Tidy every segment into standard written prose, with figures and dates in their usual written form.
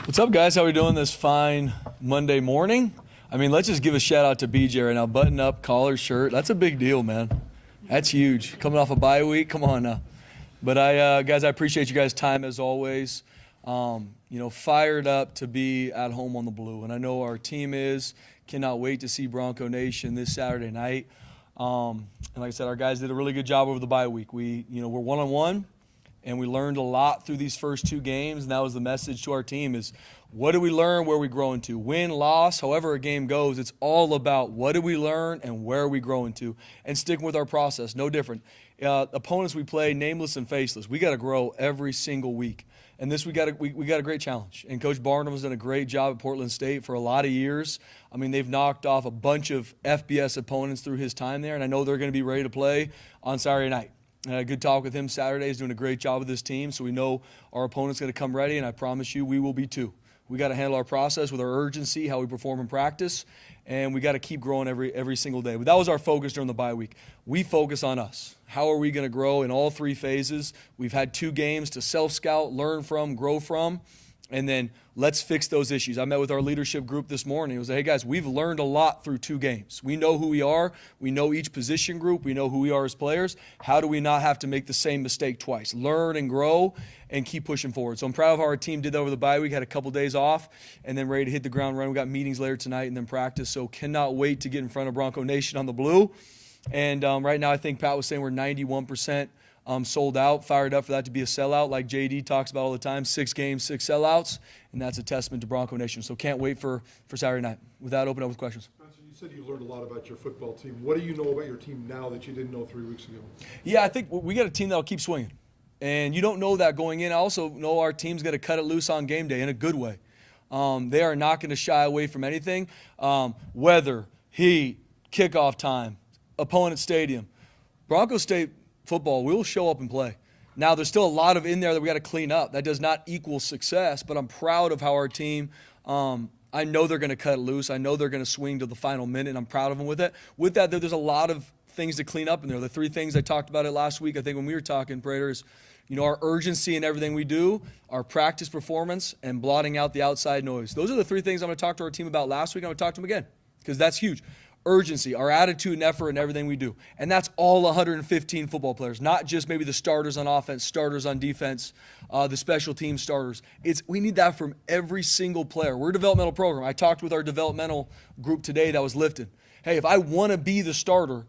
What's up, guys? How are we doing this fine Monday morning? I mean, let's just give a shout out to BJ right now. Button up, collar, shirt. That's a big deal, man. That's huge. Coming off a bye week, come on now. But guys, I appreciate you guys' time as always. Fired up to be at home on the blue, and I know our team is. Cannot wait to see Bronco Nation this Saturday night. And like I said, our guys did a really good job over the bye week. We're one-on-one. And we learned a lot through these first two games, and that was the message to our team is what did we learn, where are we growing to? Win, loss, however a game goes, it's all about what did we learn and where are we growing to, and sticking with our process, no different. Opponents we play, nameless and faceless, we got to grow every single week. And this we got a great challenge. And Coach Barnum has done a great job at Portland State for a lot of years. I mean, they've knocked off a bunch of FBS opponents through his time there, and I know they're going to be ready to play on Saturday night. I had a good talk with him Saturday. He's doing a great job with this team, so we know our opponent's going to come ready, and I promise you we will be too. We got to handle our process with our urgency, how we perform in practice, and we got to keep growing every single day. But that was our focus during the bye week. We focus on us. How are we going to grow in all three phases? We've had 2 games to self-scout, learn from, grow from, and then let's fix those issues. I met with our leadership group this morning. It was, hey, guys, we've learned a lot through 2 games. We know who we are. We know each position group. We know who we are as players. How do we not have to make the same mistake twice? Learn and grow and keep pushing forward. So I'm proud of how our team did that over the bye week. Had a couple days off and then ready to hit the ground running. We got meetings later tonight and then practice. So cannot wait to get in front of Bronco Nation on the blue. And right now I think Pat was saying we're 91% sold out, fired up for that to be a sellout like JD talks about all the time. 6 games, 6 sellouts, and that's a testament to Bronco Nation. So can't wait for Saturday night. With that, open up with questions. Spencer, you said you learned a lot about your football team. What do you know about your team now that you didn't know 3 weeks ago? Yeah, I think we got a team that will keep swinging. And you don't know that going in. I also know our team's going to cut it loose on game day in a good way. They are not going to shy away from anything. Weather, heat, kickoff time, opponent stadium. Bronco State football, we will show up and play. Now, there's still a lot of in there that we got to clean up. That does not equal success, but I'm proud of how our team, I know they're going to cut it loose. I know they're going to swing to the final minute, and I'm proud of them with it. With that, there's a lot of things to clean up in there. The 3 things I talked about it last week, I think when we were talking, Prater, is our urgency in everything we do, our practice performance, and blotting out the outside noise. Those are the 3 things I'm going to talk to our team about last week. I'm going to talk to them again because that's huge. Urgency, our attitude and effort in everything we do. And that's all 115 football players, not just maybe the starters on offense, starters on defense, the special team starters. We need that from every single player. We're a developmental program. I talked with our developmental group today that was lifted. Hey, if I want to be the starter,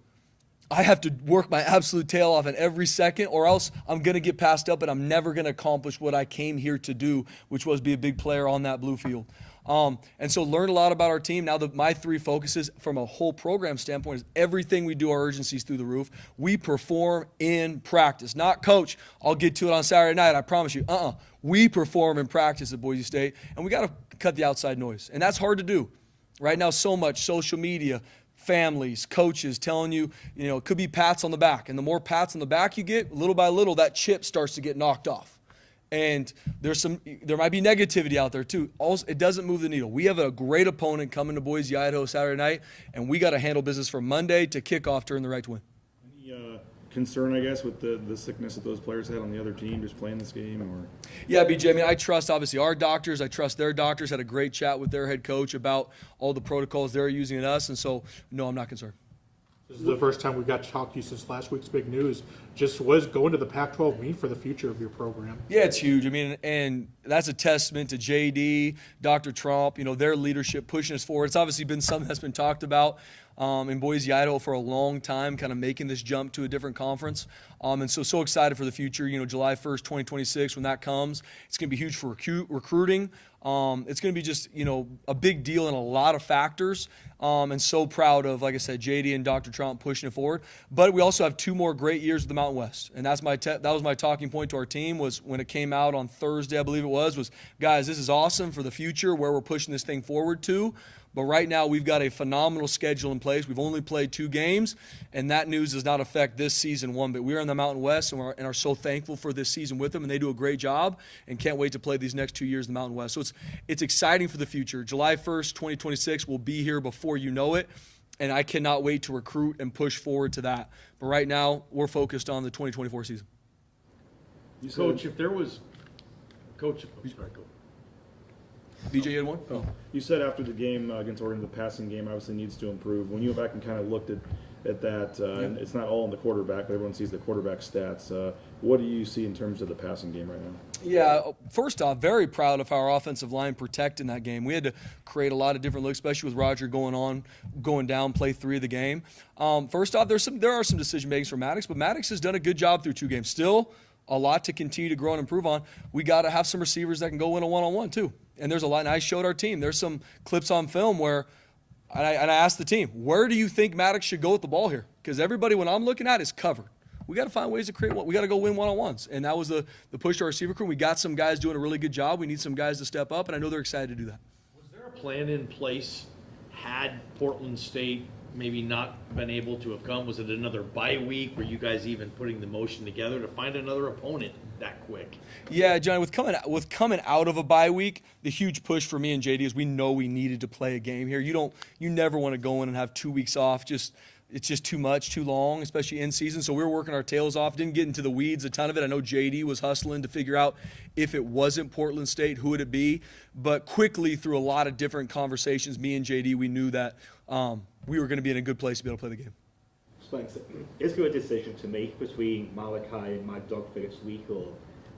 I have to work my absolute tail off in every second or else I'm going to get passed up and I'm never going to accomplish what I came here to do, which was be a big player on that blue field. And so learned a lot about our team. Now my 3 focuses from a whole program standpoint is everything we do, our urgency is through the roof. We perform in practice. Not coach, I'll get to it on Saturday night, I promise you. We perform in practice at Boise State, and we got to cut the outside noise. And that's hard to do. Right now, so much social media, families, coaches telling you, it could be pats on the back. And the more pats on the back you get, little by little, that chip starts to get knocked off. And there might be negativity out there too. Also, it doesn't move the needle. We have a great opponent coming to Boise, Idaho Saturday night, and we got to handle business from Monday to kickoff to earn the right to win. Any concern, I guess, with the sickness that those players had on the other team just playing this game? Or? Yeah, BJ, I mean, I trust, obviously, our doctors. I trust their doctors. Had a great chat with their head coach about all the protocols they're using in us, and so, no, I'm not concerned. This is the first time we've got to talk to you since last week's big news. Just was going to the Pac-12 mean for the future of your program? Yeah, it's huge. I mean, and that's a testament to JD, Dr. Trump, their leadership pushing us forward. It's obviously been something that's been talked about in Boise, Idaho for a long time, kind of making this jump to a different conference. And so excited for the future. July 1st, 2026, when that comes, it's going to be huge for recruiting. It's going to be just, a big deal in a lot of factors. And so proud of, like I said, JD and Dr. Trump pushing it forward. But we also have 2 more great years with the Mountain West. And that was my talking point to our team was when it came out on Thursday, I believe it was, guys, this is awesome for the future where we're pushing this thing forward to. But right now we've got a phenomenal schedule in place. We've only played 2 games, and that news does not affect this season one bit. We're in the Mountain West and are so thankful for this season with them, and they do a great job and can't wait to play these next 2 years in the Mountain West. So it's exciting for the future. July 1st, 2026 will be here before you know it, and I cannot wait to recruit and push forward to that. But right now we're focused on the 2024 season. Coach, if there was – Coach, BJ, you had one? Oh. You said after the game against Oregon, the passing game obviously needs to improve. When you went back and kind of looked at that, and it's not all in the quarterback, but everyone sees the quarterback stats. What do you see in terms of the passing game right now? Yeah, first off, very proud of our offensive line protecting that game. We had to create a lot of different looks, especially with Roger going down, play 3 of the game. First off, there are some decision makings for Maddox, but Maddox has done a good job through 2 games. Still a lot to continue to grow and improve on. We got to have some receivers that can go in a one-on-one too. And there's a lot. And I showed our team. There's some clips on film where, and I asked the team, where do you think Maddox should go with the ball here? Because everybody, when I'm looking at, is covered. We got to find ways to create one. We got to go win one-on-ones. And that was the push to our receiver crew. We got some guys doing a really good job. We need some guys to step up, and I know they're excited to do that. Was there a plan in place had Portland State maybe not been able to have come? Was it another bye week? Were you guys even putting the motion together to find another opponent that quick? Yeah, Johnny, with coming out of a bye week, the huge push for me and JD is we know we needed to play a game here. You never want to go in and have 2 weeks off. It's just too much, too long, especially in season. So we were working our tails off. Didn't get into the weeds a ton of it. I know JD was hustling to figure out if it wasn't Portland State, who would it be? But quickly, through a lot of different conversations, me and JD, we knew that we were going to be in a good place to be able to play the game. Spencer, is there a decision to make between Malachi and Mike Dog for this week, or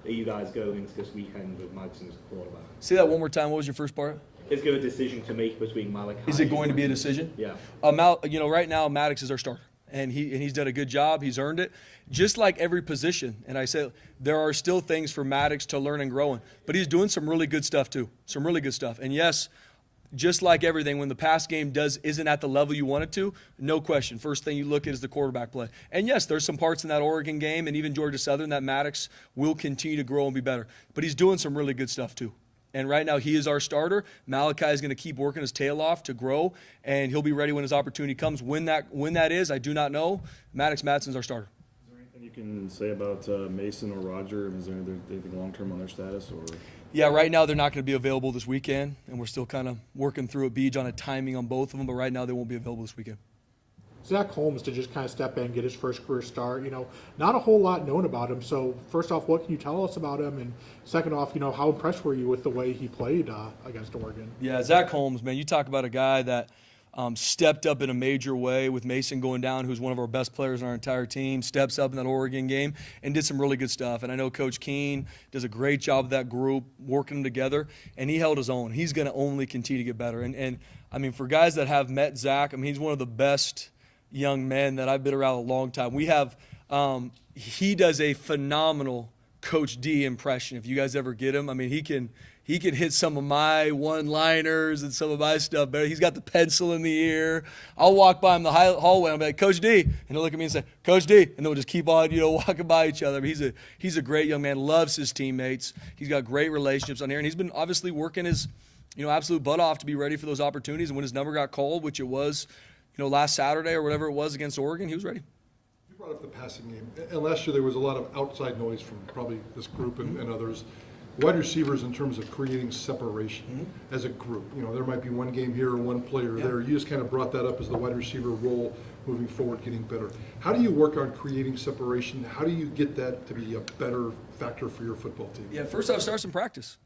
are you guys going into this weekend with Madison as a quarterback? Say that one more time. What was your first part? Is there a decision to make between Malachi? Is it going to be a decision? Yeah. Right now, Maddox is our starter, and he's done a good job. He's earned it, just like every position. And I say there are still things for Maddox to learn and grow in, but he's doing some really good stuff too. Some really good stuff. And yes, just like everything, when the pass game isn't at the level you want it to, no question. First thing you look at is the quarterback play. And yes, there's some parts in that Oregon game and even Georgia Southern that Maddox will continue to grow and be better. But he's doing some really good stuff too. And right now, he is our starter. Malachi is going to keep working his tail off to grow, and he'll be ready when his opportunity comes. When that is, I do not know. Maddox Madsen's our starter. Is there anything you can say about Mason or Roger? Is there anything long-term on their status? Or? Yeah, right now they're not going to be available this weekend, and we're still kind of working through a beach on a timing on both of them, but right now they won't be available this weekend. Zach Holmes to just kind of step in and get his first career start. Not a whole lot known about him. So first off, what can you tell us about him? And second off, how impressed were you with the way he played against Oregon? Yeah, Zach Holmes, man, you talk about a guy that stepped up in a major way with Mason going down, who's one of our best players on our entire team, steps up in that Oregon game and did some really good stuff. And I know Coach Keene does a great job of that group, working them together, and he held his own. He's going to only continue to get better. And I mean, for guys that have met Zach, I mean, he's one of the best young men that I've been around a long time. We have he does a phenomenal Coach D impression. If you guys ever get him, I mean, he can hit some of my one-liners and some of my stuff better. He's got the pencil in the ear. I'll walk by him in the hallway and I'll be like, Coach D, and he'll look at me and say, Coach D, and then we'll just keep on, walking by each other. I mean, he's a great young man, loves his teammates. He's got great relationships on here, and he's been obviously working his absolute butt off to be ready for those opportunities. And when his number got called, which it was last Saturday or whatever it was against Oregon, he was ready. You brought up the passing game. And last year there was a lot of outside noise from probably this group and others. Wide receivers in terms of creating separation as a group. There might be one game here or one player there. You just kind of brought that up as the wide receiver role moving forward, getting better. How do you work on creating separation? How do you get that to be a better factor for your football team? Yeah, first off, start some practice.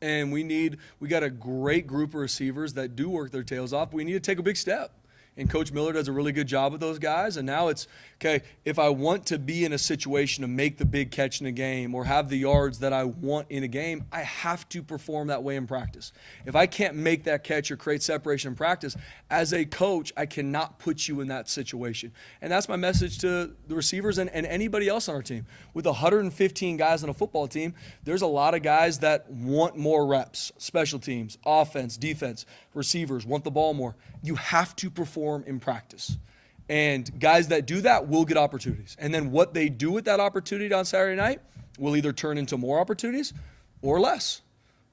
And we got a great group of receivers that do work their tails off. We need to take a big step. And Coach Miller does a really good job with those guys. And now it's, okay, if I want to be in a situation to make the big catch in a game or have the yards that I want in a game, I have to perform that way in practice. If I can't make that catch or create separation in practice, as a coach, I cannot put you in that situation. And that's my message to the receivers and anybody else on our team. With 115 guys on a football team, there's a lot of guys that want more reps, special teams, offense, defense, receivers, want the ball more. You have to perform in practice. And guys that do that will get opportunities. And then what they do with that opportunity on Saturday night will either turn into more opportunities or less.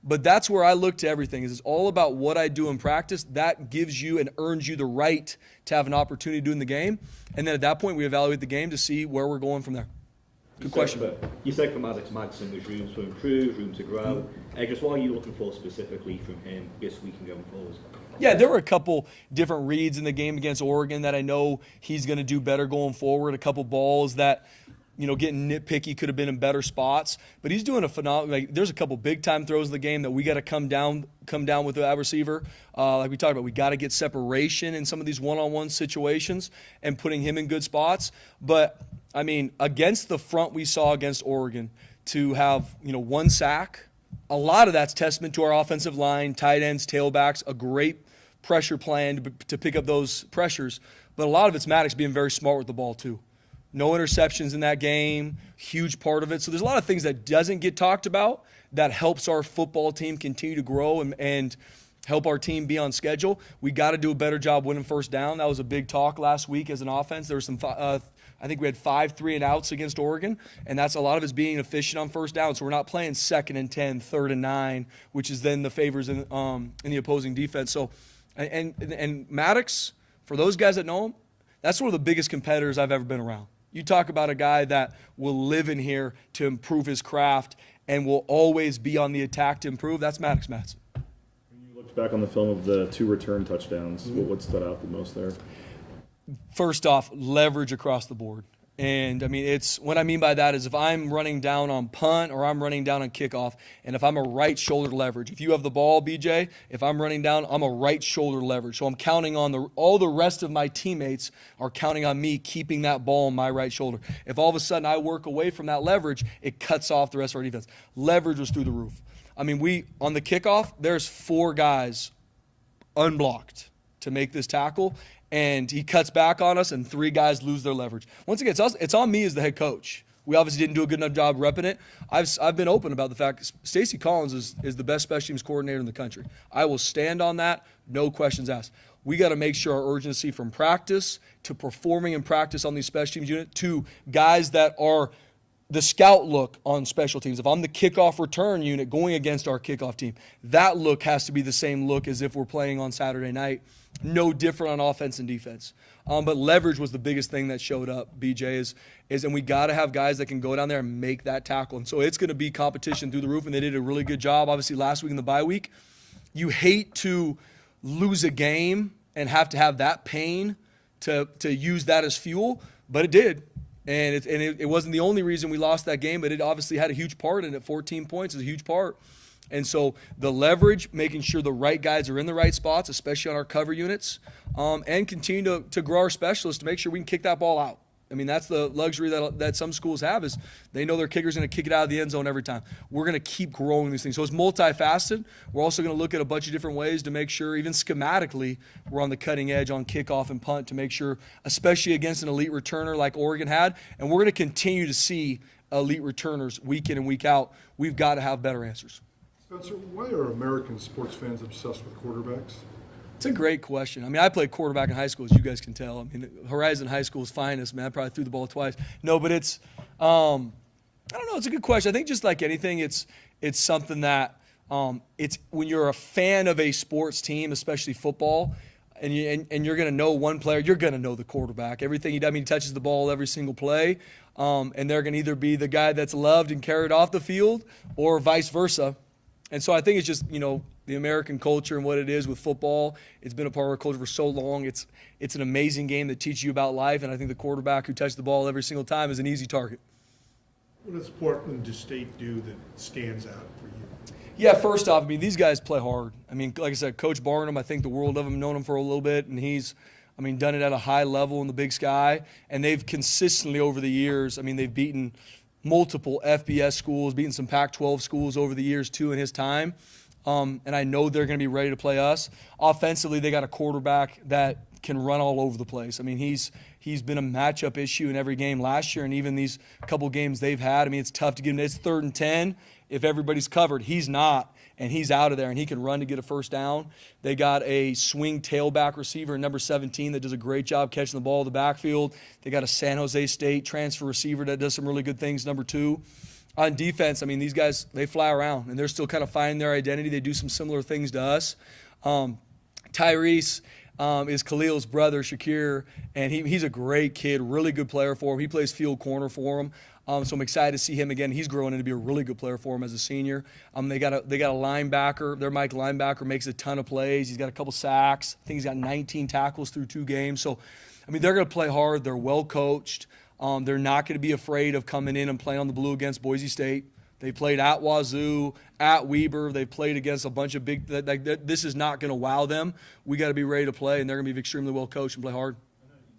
But that's where I look to everything. It's all about what I do in practice. That gives you and earns you the right to have an opportunity to do in the game. And then at that point, we evaluate the game to see where we're going from there. Good question. You said from Alex Madsen there's room to improve, room to grow. Just what are you looking for specifically from him this week and going forward? Yeah, there were a couple different reads in the game against Oregon that I know he's going to do better going forward. A couple balls that getting nitpicky, could have been in better spots. But he's doing a phenomenal. Like, there's a couple big-time throws in the game that we got to come down with the wide receiver. Like we talked about, we got to get separation in some of these one-on-one situations and putting him in good spots. But, I mean, against the front we saw against Oregon, to have, 1 sack, a lot of that's testament to our offensive line, tight ends, tailbacks, a great pressure plan to pick up those pressures. But a lot of it's Maddox being very smart with the ball, too. No interceptions in that game, huge part of it. So there's a lot of things that doesn't get talked about that helps our football team continue to grow and help our team be on schedule. We got to do a better job winning first down. That was a big talk last week as an offense. There were some, I think we had 5 3-and-outs against Oregon, and that's a lot of it's being efficient on first down. So we're not playing 2nd and 10, 3rd and 9, which is then the favors in the opposing defense. So, and Maddox, for those guys that know him, that's one of the biggest competitors I've ever been around. You talk about a guy that will live in here to improve his craft and will always be on the attack to improve. That's Maddox Madsen. When you looked back on the film of the 2 return touchdowns, what stood out the most there? First off, leverage across the board. And, I mean, what I mean by that is if I'm running down on punt or I'm running down on kickoff, and if I'm a right shoulder leverage, if you have the ball, BJ, if I'm running down, I'm a right shoulder leverage. So I'm counting on all the rest of my teammates are counting on me keeping that ball on my right shoulder. If all of a sudden I work away from that leverage, it cuts off the rest of our defense. Leverage was through the roof. I mean, on the kickoff, there's 4 guys unblocked to make this tackle, and he cuts back on us, and 3 guys lose their leverage. Once again, it's on me as the head coach. We obviously didn't do a good enough job repping it. I've been open about the fact Stacey Collins is the best special teams coordinator in the country. I will stand on that, no questions asked. We got to make sure our urgency from practice to performing in practice on these special teams unit to guys that are the scout look on special teams. If I'm the kickoff return unit going against our kickoff team, that look has to be the same look as if we're playing on Saturday night. No different on offense and defense. But leverage was the biggest thing that showed up, BJ, and we got to have guys that can go down there and make that tackle. And so it's going to be competition through the roof, and they did a really good job. Obviously, last week in the bye week, you hate to lose a game and have to have that pain to use that as fuel, but it did. And it wasn't the only reason we lost that game, but it obviously had a huge part in it. 14 points is a huge part. And so the leverage, making sure the right guys are in the right spots, especially on our cover units, and continue to grow our specialists to make sure we can kick that ball out. I mean, that's the luxury that some schools have is they know their kicker's going to kick it out of the end zone every time. We're going to keep growing these things. So it's multifaceted. We're also going to look at a bunch of different ways to make sure, even schematically, we're on the cutting edge on kickoff and punt to make sure, especially against an elite returner like Oregon had, and we're going to continue to see elite returners week in and week out. We've got to have better answers. Spencer, why are American sports fans obsessed with quarterbacks? It's a great question. I mean, I played quarterback in high school, as you guys can tell. I mean, Horizon High School's finest, man. I probably threw the ball twice. No, but it's, I don't know, it's a good question. I think just like anything, it's something that, it's when you're a fan of a sports team, especially football, and you're going to know one player, you're going to know the quarterback. Everything he does, I mean, he touches the ball every single play, and they're going to either be the guy that's loved and carried off the field or vice versa. And so I think it's just, the American culture and what it is with football. It's been a part of our culture for so long. It's an amazing game that teaches you about life, and I think the quarterback who touches the ball every single time is an easy target. What does Portland State do that stands out for you? Yeah, first off, I mean, these guys play hard. I mean, like I said, Coach Barnum, I think the world of him, known him for a little bit, and he's, done it at a high level in the Big Sky. And they've consistently over the years, they've beaten multiple FBS schools, beaten some Pac-12 schools over the years, too, in his time. And I know they're going to be ready to play us. Offensively, they got a quarterback that can run all over the place. He's been a matchup issue in every game last year, and even these couple games they've had. It's tough to get him. It's 3rd and 10. If everybody's covered, he's not, and he's out of there, and he can run to get a first down. They got a swing tailback receiver, number 17, that does a great job catching the ball in the backfield. They got a San Jose State transfer receiver that does some really good things, number 2. On defense, these guys, they fly around, and they're still kind of finding their identity. They do some similar things to us. Tyrese is Khalil's brother, Shakir, and he's a great kid, really good player for him. He plays field corner for him. So I'm excited to see him again. He's growing into be a really good player for him as a senior. They got a linebacker. Their Mike linebacker makes a ton of plays. He's got a couple sacks. I think he's got 19 tackles through 2 games. So, they're going to play hard. They're well coached. They're not going to be afraid of coming in and playing on the blue against Boise State. They played at Wazoo, at Weber. They played against a bunch of big. This is not going to wow them. We got to be ready to play, and they're going to be extremely well coached and play hard.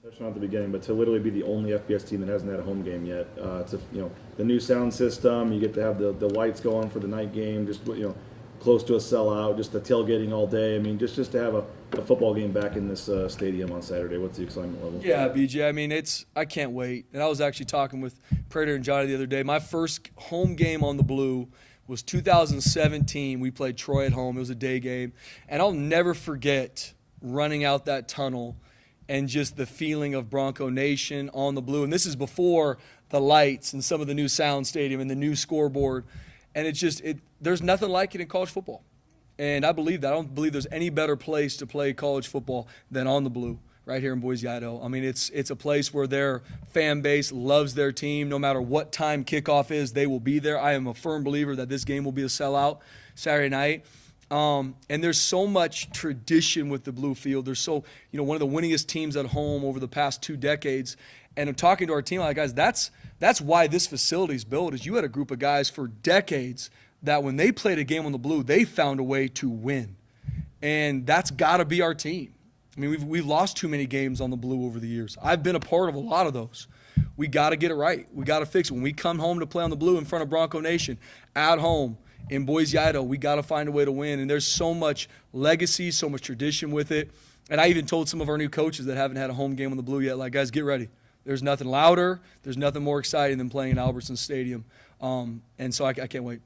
Touched on at the beginning, but to literally be the only FBS team that hasn't had a home game yet, it's the new sound system. You get to have the lights go on for the night game. Just close to a sellout. Just the tailgating all day. I mean, just to have a football game back in this stadium on Saturday. What's the excitement level? Yeah, BJ. I mean, I can't wait. And I was actually talking with Prater and Johnny the other day. My first home game on the blue was 2017. We played Troy at home. It was a day game. And I'll never forget running out that tunnel and just the feeling of Bronco Nation on the blue. And this is before the lights and some of the new sound stadium and the new scoreboard. And there's nothing like it in college football. And I believe that. I don't believe there's any better place to play college football than on the blue right here in Boise, Idaho. I mean, it's a place where their fan base loves their team. No matter what time kickoff is, they will be there. I am a firm believer that this game will be a sellout Saturday night. And there's so much tradition with the blue field. There's one of the winningest teams at home over the past 2 decades. And I'm talking to our team, like, guys, that's why this facility is built, is you had a group of guys for decades that when they played a game on the blue, they found a way to win. And that's got to be our team. I mean, we've lost too many games on the blue over the years. I've been a part of a lot of those. We got to get it right. We got to fix it. When we come home to play on the blue in front of Bronco Nation, at home, in Boise, Idaho, we got to find a way to win. And there's so much legacy, so much tradition with it. And I even told some of our new coaches that haven't had a home game on the blue yet, like, guys, get ready. There's nothing louder. There's nothing more exciting than playing in Albertson Stadium. And so I can't wait.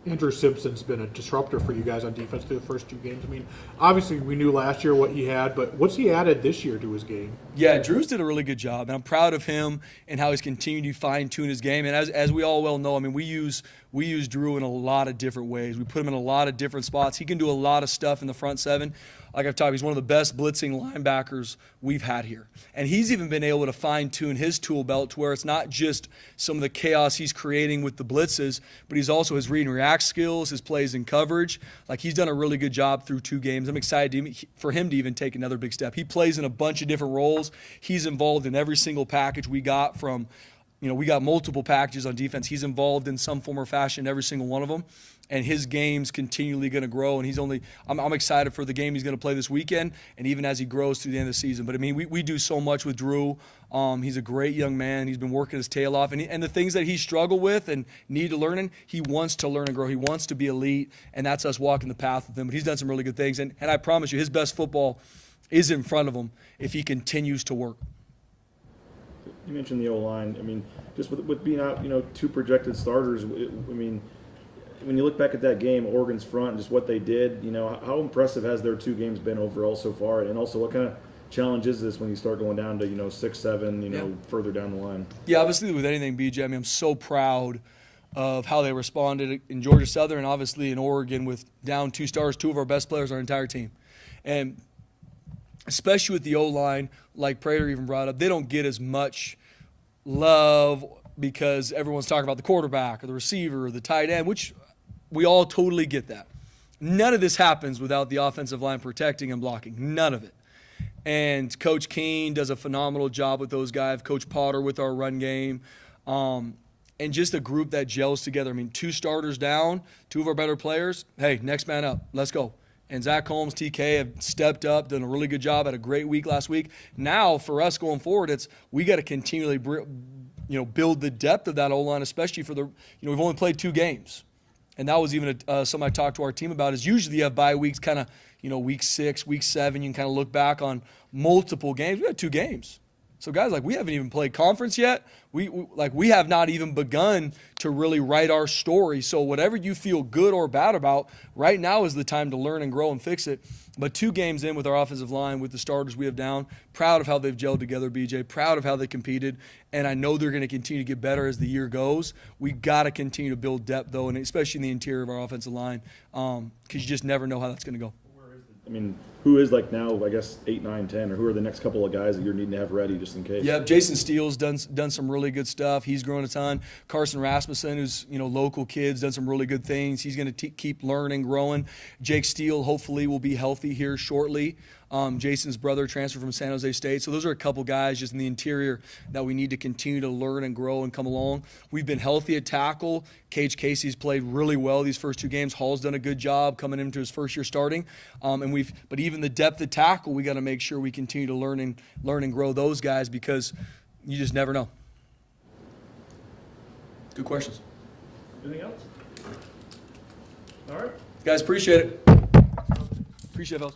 Andrew Simpson's been a disruptor for you guys on defense through the first 2 games. I mean, obviously we knew last year what he had, but what's he added this year to his game? Yeah, Drew's did a really good job, and I'm proud of him and how he's continued to fine-tune his game. And as we all well know, I mean, we use Drew in a lot of different ways. We put him in a lot of different spots. He can do a lot of stuff in the front 7. Like I've talked, he's one of the best blitzing linebackers we've had here. And he's even been able to fine-tune his tool belt to where it's not just some of the chaos he's creating with the blitzes, but he's also his read and react skills, his plays in coverage. Like, he's done a really good job through 2 games. I'm excited for him to even take another big step. He plays in a bunch of different roles. He's involved in every single package we got from, we got multiple packages on defense. He's involved in some form or fashion in every single one of them. And his game's continually going to grow. And I'm excited for the game he's going to play this weekend, and even as he grows through the end of the season. But, I mean, we do so much with Drew. He's a great young man. He's been working his tail off. And the things that he struggled with and need to learn, he wants to learn and grow. He wants to be elite, and that's us walking the path with him. But he's done some really good things. And I promise you, his best football is in front of him if he continues to work. You mentioned the O-line. I mean, just with being out, 2 projected starters, I mean, when you look back at that game, Oregon's front, and just what they did, how impressive has their 2 games been overall so far? And also, what kind of challenge is this when you start going down to, 6, 7, further down the line? Yeah, obviously with anything, BJ, I mean, I'm so proud of how they responded in Georgia Southern and obviously in Oregon with down 2 stars, 2 of our best players on our entire team. And especially with the O-line, like Prater even brought up, they don't get as much love because everyone's talking about the quarterback or the receiver or the tight end, which we all totally get that. None of this happens without the offensive line protecting and blocking. None of it. And Coach Keene does a phenomenal job with those guys. Coach Potter with our run game. And just a group that gels together. I mean, 2 starters down, 2 of our better players. Hey, next man up. Let's go. And Zach Holmes, TK have stepped up, done a really good job, had a great week last week. Now, for us going forward, we got to continually build the depth of that O-line, especially for we've only played 2 games. And that was even something I talked to our team about, is usually you have bye weeks kind of, week 6, week 7, you can kind of look back on multiple games. We had 2 games. So, guys, we haven't even played conference yet. We have not even begun to really write our story. So whatever you feel good or bad about, right now is the time to learn and grow and fix it. But 2 games in with our offensive line, with the starters we have down, proud of how they've gelled together, BJ, proud of how they competed. And I know they're going to continue to get better as the year goes. We got to continue to build depth, though, and especially in the interior of our offensive line, because you just never know how that's going to go. I mean, who is now, I guess, 8, 9, 10, or who are the next couple of guys that you're needing to have ready just in case? Yeah, Jason Steele's done some really good stuff. He's grown a ton. Carson Rasmussen, who's local kid's done some really good things. He's going to keep learning, growing. Jake Steele hopefully will be healthy here shortly. Jason's brother transferred from San Jose State. So those are a couple guys just in the interior that we need to continue to learn and grow and come along. We've been healthy at tackle. Cage Casey's played really well these first 2 games. Hall's done a good job coming into his first year starting. But even the depth at tackle, we got to make sure we continue to learn and grow those guys, because you just never know. Good questions. Anything else? All right. Guys, appreciate it. Appreciate it, fellas.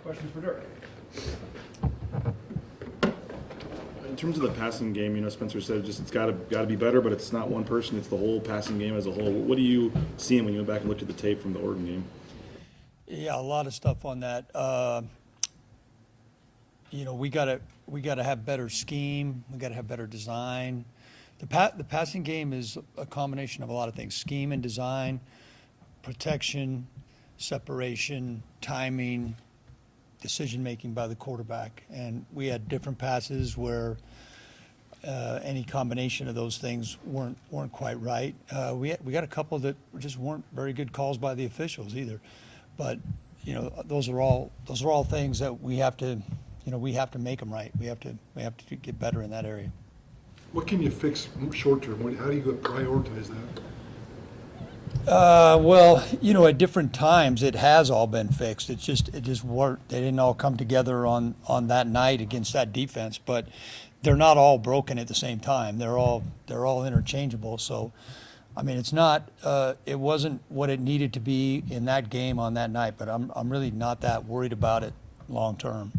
Questions for Dirk? In terms of the passing game, Spencer said it's got to be better, but it's not one person; it's the whole passing game as a whole. What do you see when you went back and looked at the tape from the Oregon game? Yeah, a lot of stuff on that. We gotta have better scheme. We gotta have better design. The passing game is a combination of a lot of things: scheme and design, protection, separation, timing, decision making by the quarterback. And we had different passes where any combination of those things weren't quite right. We got a couple that just weren't very good calls by the officials either. But those are all things that we have to make them right. We have to get better in that area. What can you fix short term? How do you prioritize that? Well, at different times it has all been fixed. It just weren't. They didn't all come together on that night against that defense. But they're not all broken at the same time. They're all interchangeable. So, I mean, it's not. It wasn't what it needed to be in that game on that night. But I'm really not that worried about it long term.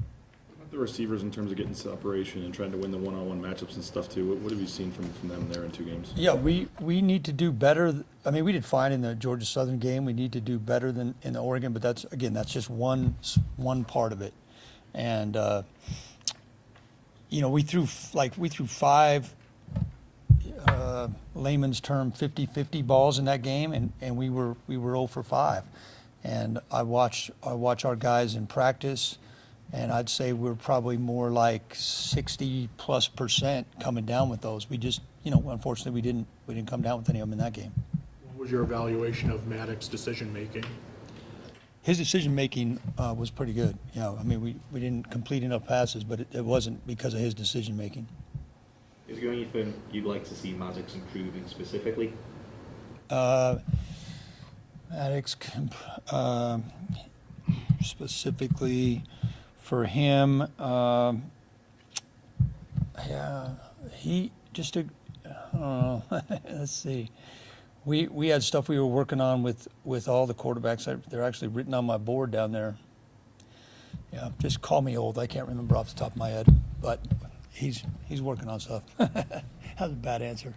The receivers in terms of getting separation and trying to win the one-on-one matchups and stuff too. What have you seen from them there in 2 games? Yeah, we need to do better. I mean, we did fine in the Georgia Southern game. We need to do better than in the Oregon, but that's just one part of it. And, we threw five, layman's term 50-50 balls in that game, and we were 0 for 5. And I watch our guys in practice, and I'd say we're probably more like 60+% coming down with those. We just, unfortunately we didn't come down with any of them in that game. What was your evaluation of Maddox's decision making? His decision making was pretty good. I mean, we didn't complete enough passes, but it wasn't because of his decision making. Is there anything you'd like to see Maddox improving specifically? Maddox, specifically for him, he just, I don't know, let's see. We had stuff we were working on with all the quarterbacks. They're actually written on my board down there. Yeah, just call me old. I can't remember off the top of my head, but he's working on stuff. That was a bad answer.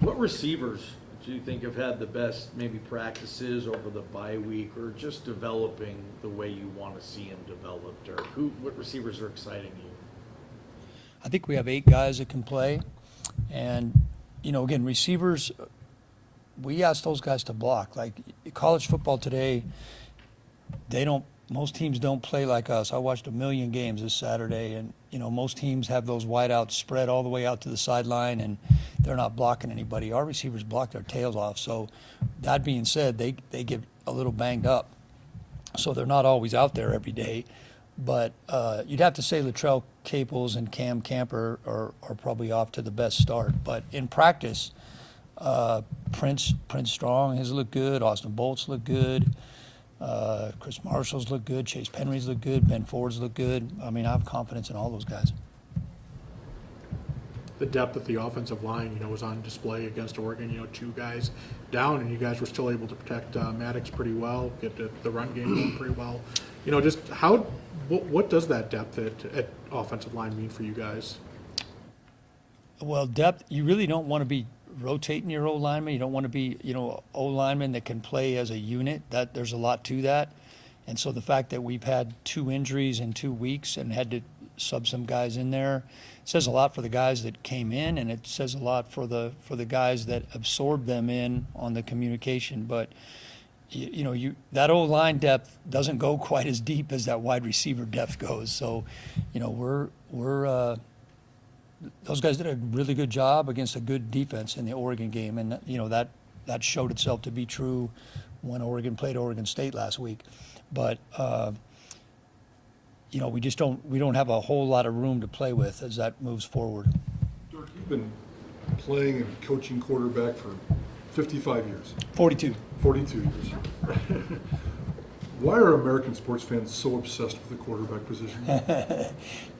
What receivers do you think have had the best maybe practices over the bye week, or just developing the way you want to see them develop, Dirk? What receivers are exciting you? I think we have 8 guys that can play. And, again, receivers, we ask those guys to block. Like college football today, most teams don't play like us. I watched 1 million games this Saturday, and, most teams have those wideouts spread all the way out to the sideline, and they're not blocking anybody. Our receivers block their tails off. So that being said, they get a little banged up. So they're not always out there every day. But you'd have to say Latrell Caples and Cam Camper are probably off to the best start. But in practice, Prince Strong has looked good. Austin Bolt's looked good. Chris Marshall's looked good. Chase Penry's looked good. Ben Ford's looked good. I mean, I have confidence in all those guys. The depth of the offensive line, was on display against Oregon. 2 guys down, and you guys were still able to protect Maddox pretty well, get the run game going pretty well. Just what does that depth at offensive line mean for you guys? Well, depth, you really don't want to be rotating your O-lineman. You don't want to be, O-lineman that can play as a unit. There's a lot to that. And so the fact that we've had 2 injuries in 2 weeks and had to sub some guys in there says a lot for the guys that came in, and it says a lot for the guys that absorbed them in on the communication. But that O-line depth doesn't go quite as deep as that wide receiver depth goes. So, we're those guys did a really good job against a good defense in the Oregon game, and that showed itself to be true when Oregon played Oregon State last week. But we don't have a whole lot of room to play with as that moves forward. Dirk, you've been playing and coaching quarterback for 55 years. 42. 42 years. Why are American sports fans so obsessed with the quarterback position?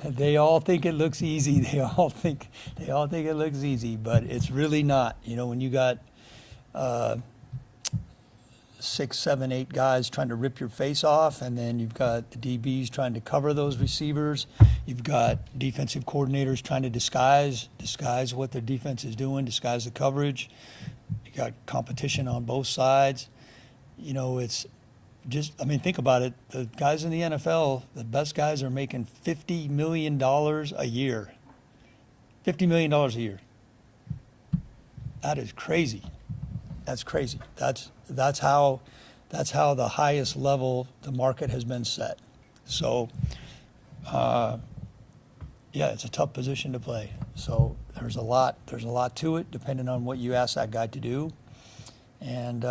They all think it looks easy. They all think it looks easy, but it's really not. When you got 6, 7, 8 guys trying to rip your face off, and then you've got the DBs trying to cover those receivers. You've got defensive coordinators trying to disguise what their defense is doing, disguise the coverage. You got competition on both sides. It's just, think about it. The guys in the NFL, the best guys are making $50 million a year. $50 million a year. That is crazy. That's crazy. That's how the highest level the market has been set. So, it's a tough position to play. So there's a lot to it, depending on what you ask that guy to do. And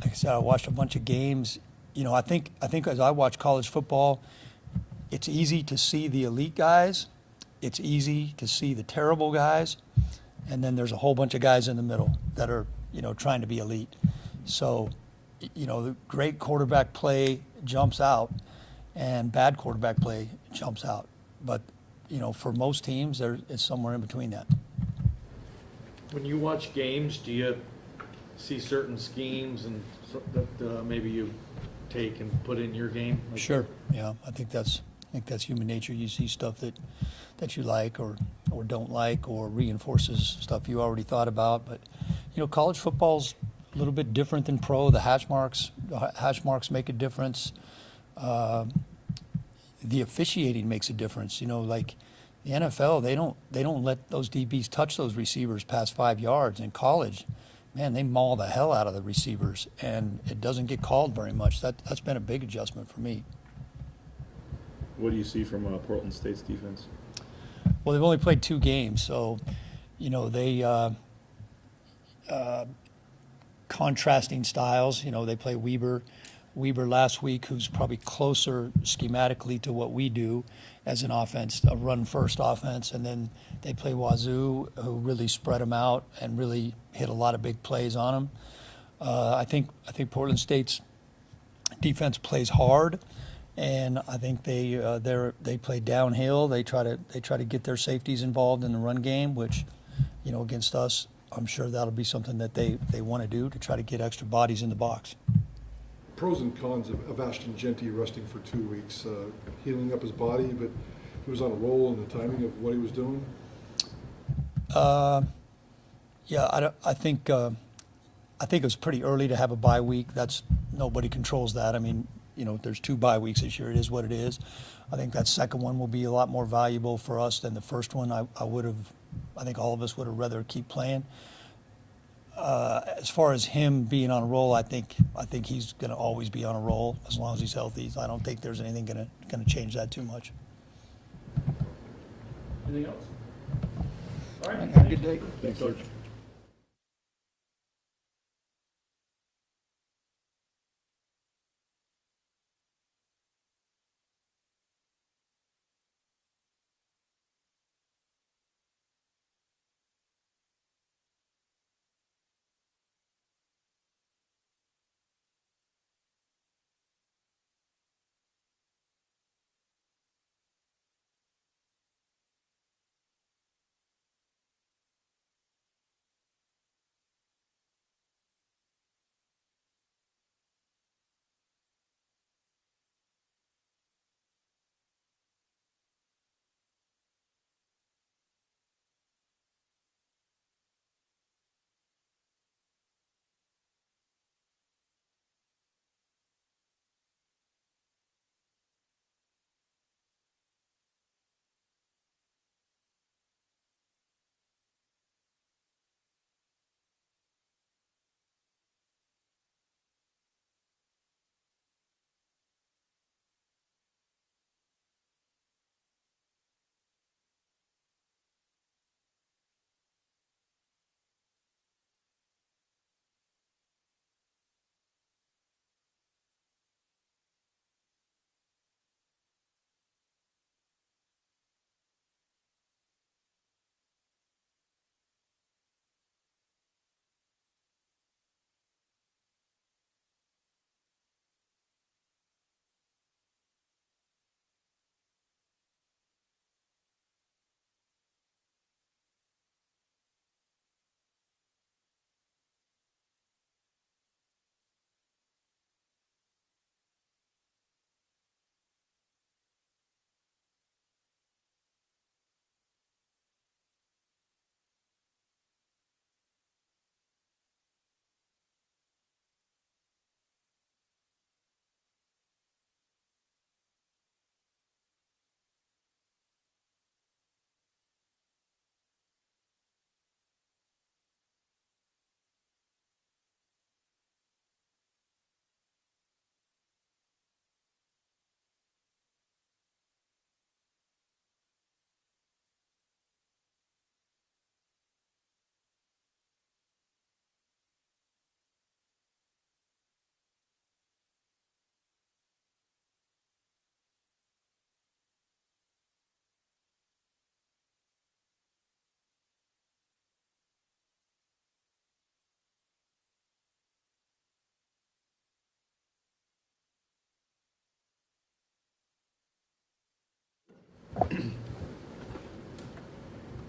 like I said, I watched a bunch of games. I think as I watch college football, it's easy to see the elite guys. It's easy to see the terrible guys. And then there's a whole bunch of guys in the middle that are, trying to be elite. So, the great quarterback play jumps out and bad quarterback play jumps out. But, for most teams, it's somewhere in between that. When you watch games, do you see certain schemes and that maybe you take and put in your game? Sure. Yeah, I think that's human nature. You see stuff that you like or don't like, or reinforces stuff you already thought about. But college football's a little bit different than pro. The hash marks make a difference. The officiating makes a difference. You know, like the NFL, they don't let those DBs touch those receivers past 5 yards. In college, man, they maul the hell out of the receivers, and it doesn't get called very much. That's been a big adjustment for me. What do you see from Portland State's defense? Well, they've only played 2 games, so you know they contrasting styles. You know, they play Weber last week, who's probably closer schematically to what we do as an offense, a run-first offense, and then they play Wazoo, who really spread them out and really hit a lot of big plays on them. I think Portland State's defense plays hard, and I think they play downhill. They try to get their safeties involved in the run game, which, you know, against us, I'm sure that'll be something that they want to do to try to get extra bodies in the box. Pros and cons of Ashton Genty resting for 2 weeks, healing up his body, but he was on a roll in the timing of what he was doing. Yeah, I think it was pretty early to have a bye week. Nobody controls that. I mean, you know, there's 2 bye weeks this year. It is what it is. I think that second one will be a lot more valuable for us than the first one. I think all of us would have rather keep playing. As far as him being on a roll, I think he's going to always be on a roll as long as he's healthy. I don't think there's anything going to change that too much. Anything else? All right. Have a good day. Thanks, Coach.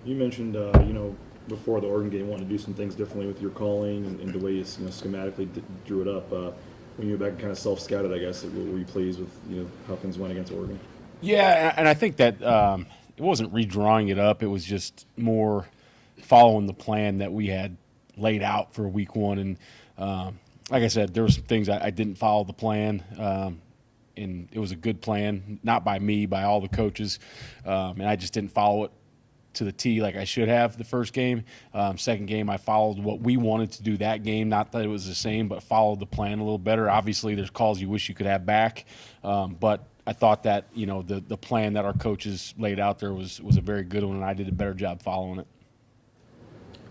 You mentioned, before the Oregon game, wanting to do some things differently with your calling and the way you schematically drew it up. When you were back and kind of self-scouted, I guess, were you pleased with how things went against Oregon? Yeah, and I think that it wasn't redrawing it up. It was just more following the plan that we had laid out for week 1. And like I said, there were some things I didn't follow the plan and it was a good plan, not by me, by all the coaches, and I just didn't follow it to the T like I should have the first game. Second game, I followed what we wanted to do that game. Not that it was the same, but followed the plan a little better. Obviously, there's calls you wish you could have back, but I thought that, you know, the plan that our coaches laid out there was a very good one, and I did a better job following it.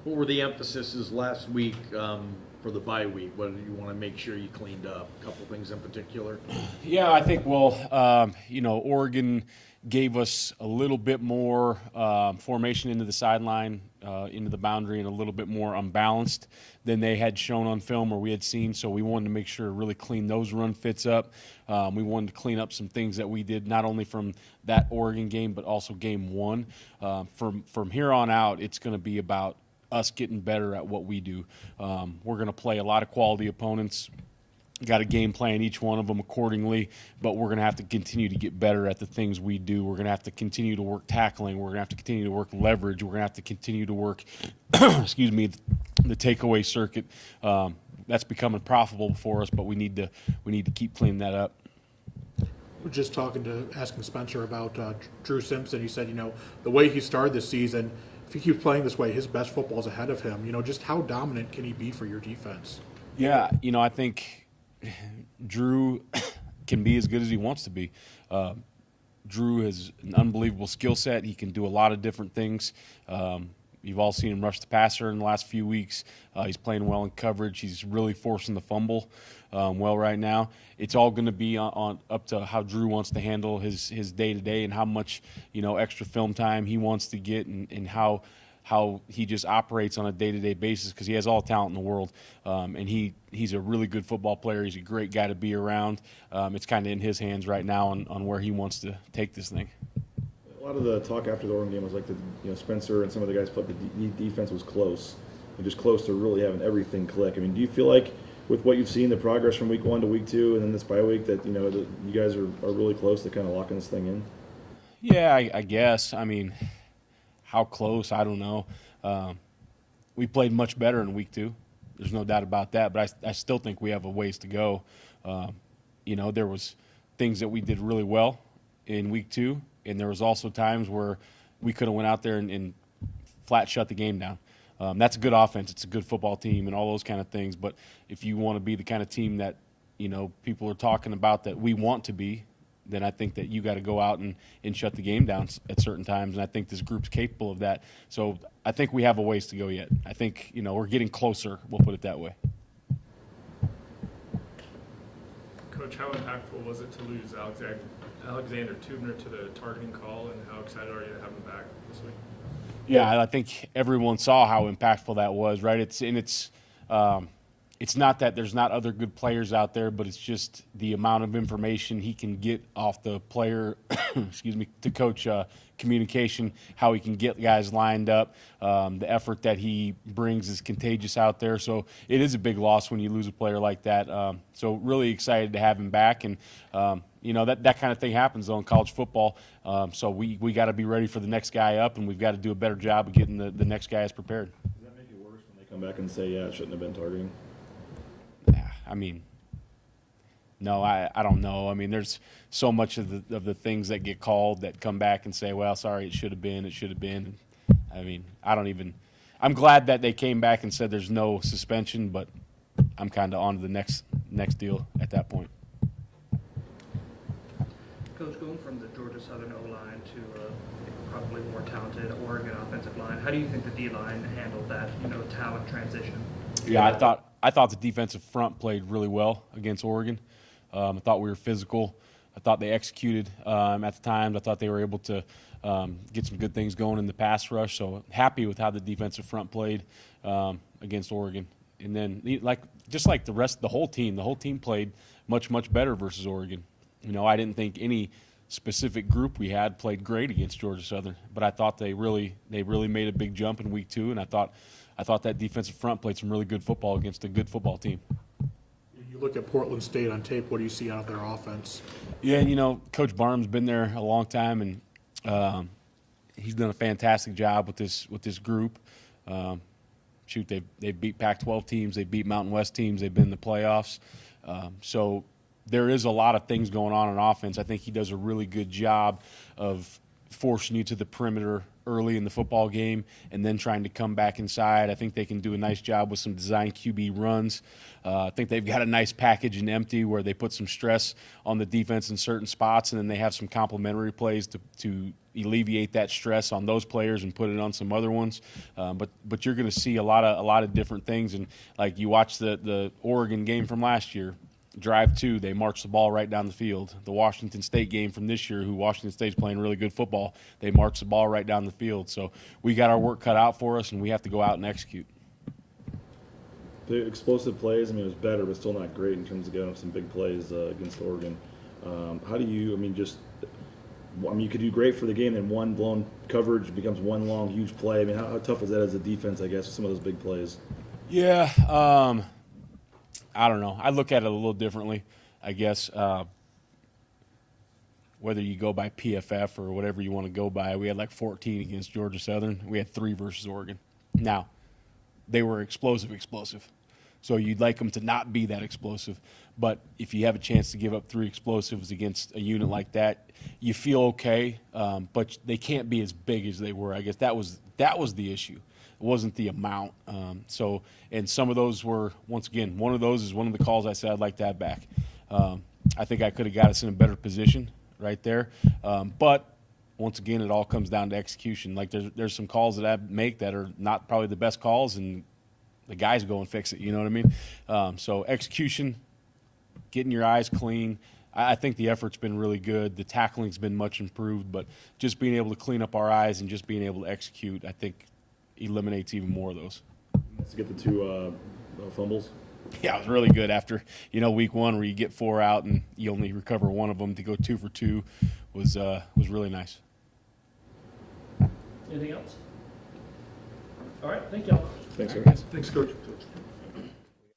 What were the emphases last week for the bye week? What did you want to make sure you cleaned up? A couple things in particular? Yeah, I think, well, you know, Oregon gave us a little bit more formation into the sideline, into the boundary, and a little bit more unbalanced than they had shown on film or we had seen. So we wanted to make sure to really clean those run fits up. We wanted to clean up some things that we did not only from that Oregon game but also game one. From here on out, it's going to be about us getting better at what we do. We're going to play a lot of quality opponents. Got a game plan each one of them accordingly, but we're going to have to continue to get better at the things we do. We're going to have to continue to work tackling. We're going to have to continue to work leverage. We're going to have to continue to work, excuse me, the takeaway circuit. That's becoming profitable for us, but we need to keep cleaning that up. We're just asking Spencer about Drew Simpson. He said, you know, the way he started this season, if he keeps playing this way, his best football is ahead of him. You know, just how dominant can he be for your defense? Yeah, you know, I think Drew can be as good as he wants to be. Drew has an unbelievable skill set. He can do a lot of different things. You've all seen him rush the passer in the last few weeks. He's playing well in coverage. He's really forcing the fumble well right now. It's all going to be on up to how Drew wants to handle his day-to-day and how much, you know, extra film time he wants to get, and how he just operates on a day-to-day basis, because he has all the talent in the world. And he's a really good football player. He's a great guy to be around. It's kind of in his hands right now on where he wants to take this thing. A lot of the talk after the Oregon game was like Spencer and some of the guys felt the defense was close, and just close to really having everything click. I mean, do you feel like with what you've seen, the progress from week 1 to week 2 and then this bye week, that you guys are really close to kind of locking this thing in? Yeah, I guess. I mean, how close, I don't know. We played much better in week 2. There's no doubt about that, but I still think we have a ways to go. You know, there was things that we did really well in week 2, and there was also times where we could have went out there and flat shut the game down. That's a good offense. It's a good football team and all those kind of things. But if you want to be the kind of team that, you know, people are talking about that we want to be, then I think that you got to go out and shut the game down at certain times. And I think this group's capable of that. So I think we have a ways to go yet. I think, you know, we're getting closer. We'll put it that way. Coach, how impactful was it to lose Alexander Tubner to the targeting call, and how excited are you to have him back this week? Yeah, I think everyone saw how impactful that was, right? It's not that there's not other good players out there, but it's just the amount of information he can get off the player, excuse me, to coach communication, how he can get guys lined up. The effort that he brings is contagious out there. So it is a big loss when you lose a player like that. So really excited to have him back. And, you know, that kind of thing happens, though, in college football. So we got to be ready for the next guy up, and we've got to do a better job of getting the next guys prepared. Does that make it worse when they come back and say, yeah, it shouldn't have been targeting? I mean, no, I don't know. I mean, there's so much of the things that get called that come back and say, well, sorry, it should have been. I mean, I'm glad that they came back and said there's no suspension, but I'm kind of on to the next deal at that point. Coach, going from the Georgia Southern O-line to probably more talented Oregon offensive line, how do you think the D-line handled that, talent transition? Yeah, I thought the defensive front played really well against Oregon. I thought we were physical. I thought they executed at the times. I thought they were able to get some good things going in the pass rush. So happy with how the defensive front played against Oregon. And then, just like the whole team played much better versus Oregon. I didn't think any specific group we had played great against Georgia Southern, but I thought they really made a big jump in week 2, and I thought that defensive front played some really good football against a good football team. You look at Portland State on tape, what do you see out of their offense? Yeah, Coach Barham's been there a long time, and he's done a fantastic job with this group. They beat Pac-12 teams, they beat Mountain West teams, they've been in the playoffs. So there is a lot of things going on offense. I think he does a really good job of forcing you to the perimeter early in the football game and then trying to come back inside. I think they can do a nice job with some design QB runs. I think they've got a nice package in empty where they put some stress on the defense in certain spots, and then they have some complementary plays to alleviate that stress on those players and put it on some other ones. But you're going to see a lot of different things. And like you watch the Oregon game from last year, drive 2, they march the ball right down the field. The Washington State game from this year, who Washington State's playing really good football, they march the ball right down the field. So we got our work cut out for us, and we have to go out and execute. The explosive plays, I mean, it was better, but still not great in terms of getting some big plays against Oregon. How do you, you could do great for the game, then one blown coverage becomes one long, huge play. I mean, how tough is that as a defense, I guess, with some of those big plays? Yeah, I don't know. I look at it a little differently, I guess. Whether you go by PFF or whatever you want to go by, we had like 14 against Georgia Southern. We had 3 versus Oregon. Now, they were explosive. So you'd like them to not be that explosive. But if you have a chance to give up 3 explosives against a unit like that, you feel okay. But they can't be as big as they were. I guess that was the issue. It wasn't the amount. And some of those were, once again, one of those is one of the calls I said I'd like to have back. I think I could have got us in a better position right there. But once again, it all comes down to execution. Like there's some calls that I make that are not probably the best calls, and the guys go and fix it. You know what I mean? So execution, getting your eyes clean. I think the effort's been really good. The tackling's been much improved, but just being able to clean up our eyes and just being able to execute, I think, eliminates even more of those. To get the 2 fumbles. Yeah, it was really good after, week 1 where you get 4 out and you only recover 1 of them. To go 2 for 2 was really nice. Anything else? All right, thank y'all. Thanks, sir. Thanks, Coach.